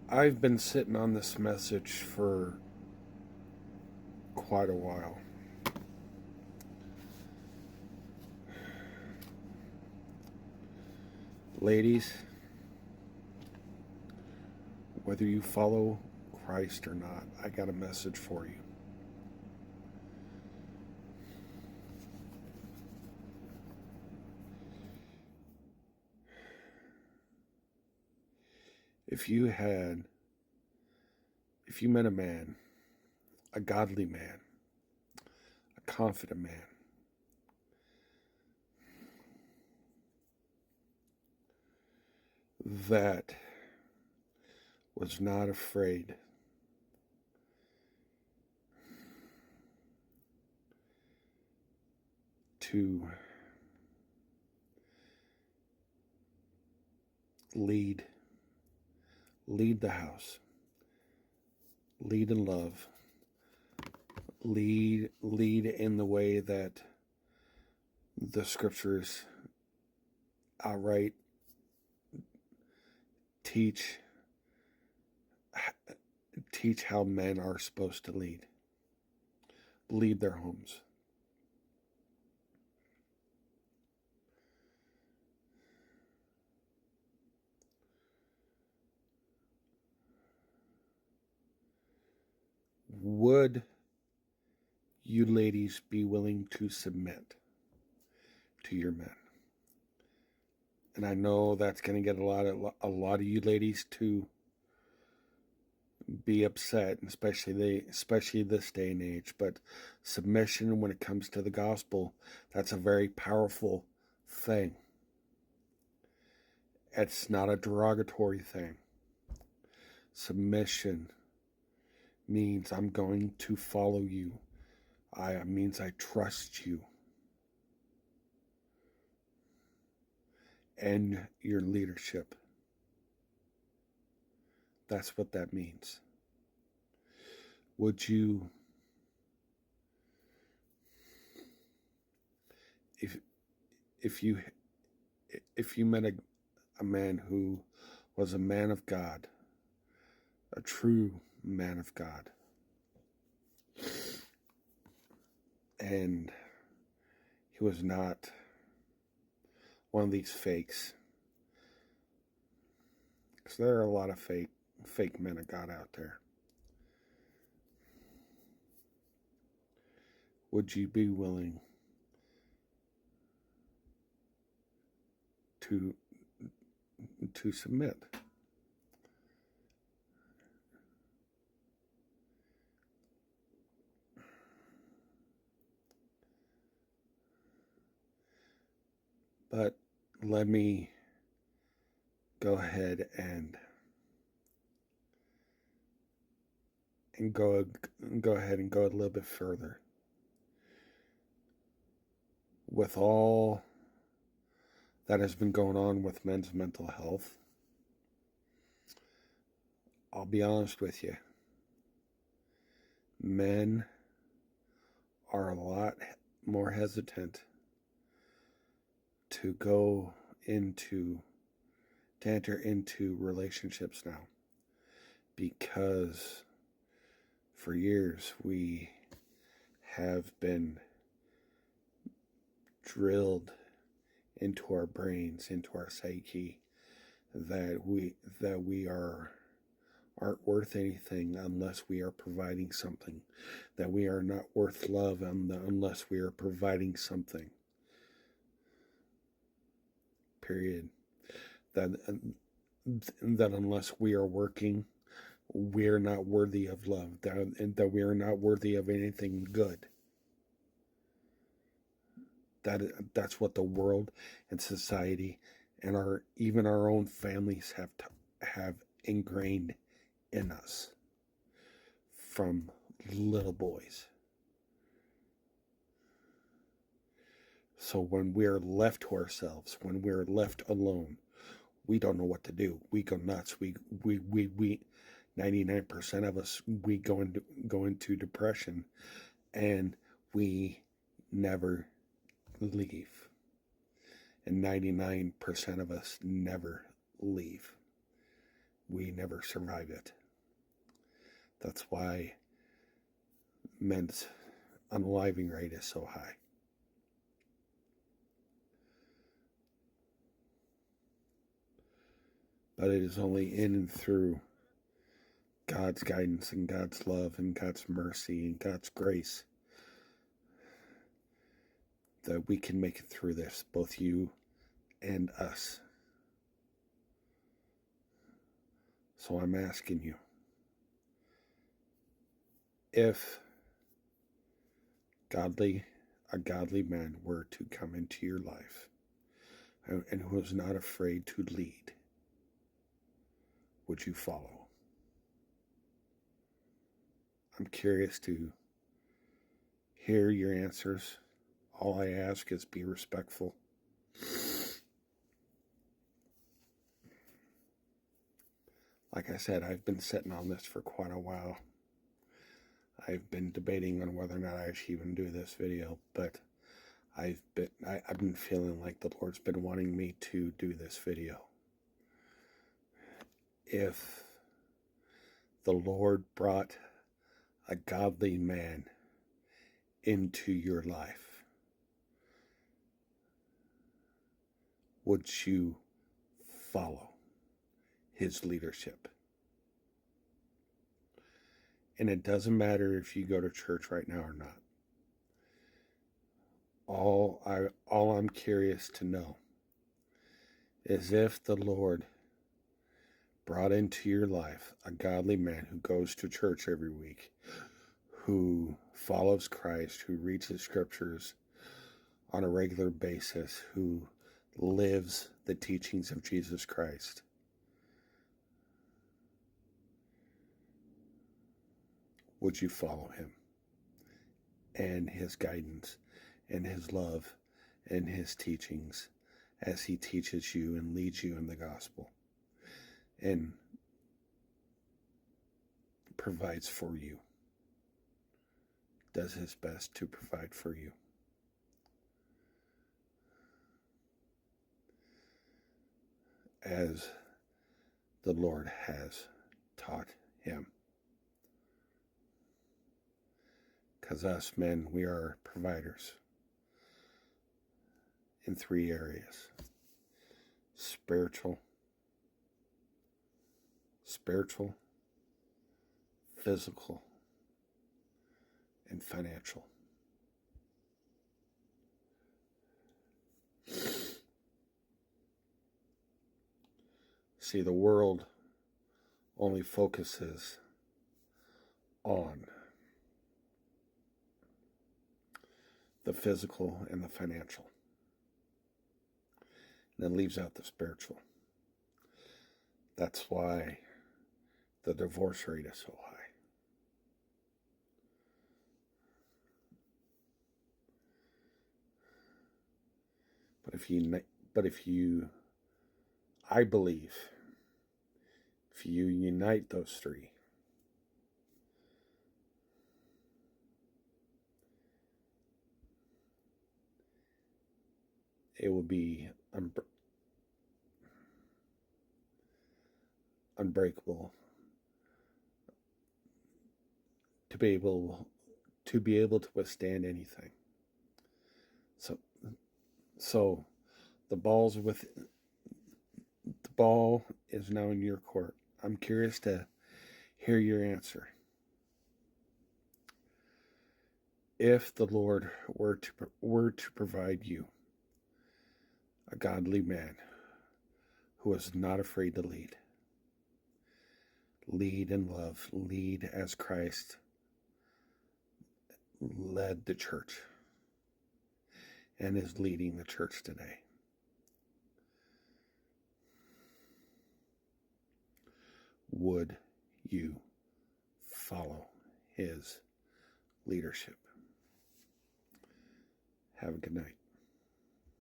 I've been sitting on this message for quite a while. Ladies, whether you follow Christ or not, I got a message for you. If you had, if you met a man, a godly man, a confident man, that was not afraid to lead, lead the house, lead in love, lead in the way that the scriptures outright teach teach how men are supposed to lead their homes. Would you ladies be willing to submit to your men? And I know that's going to get a lot of you ladies to be upset, especially this day and age. But submission, when it comes to the gospel, that's a very powerful thing. It's not a derogatory thing. Submission means I'm going to follow you. Means I trust you and your leadership. That's what that means. Would you, if you met a man who was a man of God, a true man of God, and he was not one of these fakes, because there are a lot of fake men of God out there. Would you be willing to submit? But let me go ahead and go ahead and go a little bit further. With all that has been going on with men's mental health, I'll be honest with you. Men are a lot more hesitant to enter into relationships now, because for years we have been drilled into our brains, into our psyche, that we aren't worth anything unless we are providing something, that we are not worth love unless we are providing something. Period. That unless we are working, we're not worthy of love. That we are not worthy of anything good. That's what the world and society and even our own families have ingrained in us from little boys. So when we're left to ourselves, when we're left alone, we don't know what to do. We go nuts. We 99% of us, we go into depression, and we never leave. And 99% of us never leave. we never survive it. That's why men's unaliving rate is so high. But it is only in and through God's guidance and God's love and God's mercy and God's grace that we can make it through this, both you and us. So I'm asking you, if a godly man were to come into your life and who was not afraid to lead, would you follow? I'm curious to hear your answers. All I ask is be respectful. Like I said, I've been sitting on this for quite a while. I've been debating on whether or not I should even do this video, but I've been feeling like the Lord's been wanting me to do this video. If the Lord brought a godly man into your life, would you follow his leadership? And it doesn't matter if you go to church right now or not. All I'm curious to know is if the Lord brought into your life a godly man who goes to church every week, who follows Christ, who reads the scriptures on a regular basis, who lives the teachings of Jesus Christ, would you follow him and his guidance and his love and his teachings as he teaches you and leads you in the gospel and provides for you, does his best to provide for you? As the Lord has taught him. Because us men, we are providers in 3 areas: spiritual, physical, and financial. See, the world only focuses on the physical and the financial, and then leaves out the spiritual. That's why the divorce rate is so high. I believe, if you unite those 3, it will be unbreakable to be able to withstand anything. So the ball is now in your court. I'm curious to hear your answer. If the Lord were to provide you a godly man who is not afraid to lead in love, lead as Christ led the church and is leading the church today, would you follow his leadership? Have a good night.